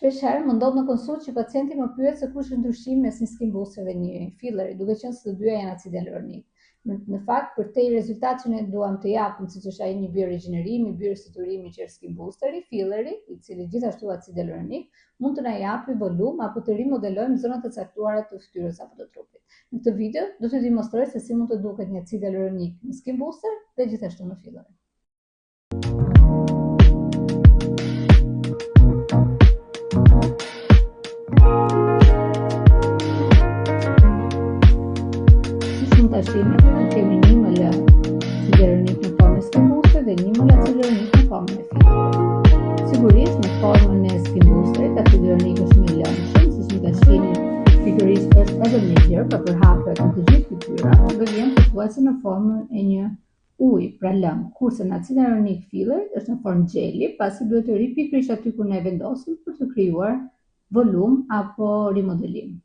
Shpeshherë më ndodh në konsult që pacienti më pyet se kush është ndryshimi mes një skin booster dhe një filleri, duke qenë se të dyja janë acid hialuronik. Në fakt, për te rezultat që ne duam të japim, siç është ai një biorigjenerimi, biorestaurim që është skin boosteri, filleri, i cili gjithashtu acid hialuronik, mund të na japi volum apo të rimodelojmë zonat e caktuara të fytyrës apo të trupit. Në këtë video do t'ju demonstroj se si mund të duket një acid hialuronik në skin booster dhe gjithashtu në filler. Kemi një ml acid hialuronik në formën e skin booster dhe një ml acid hialuronik në formën e fillerit. Sigurisht në formën e skin boosterit acid hialuronik është më i lëndshëm, siç mund ta shihni pikërisht është edhe më i gjerë për përhapjet në të gjithë fytyrën dhe vjen pothuajse në formën e një uji, pra lëng, kurse në acid hialuronik fillerit është në formë gjeli, pasi duhet të ri pikërisht aty ku ne vendosim për të krijuar volum apo rimodelim.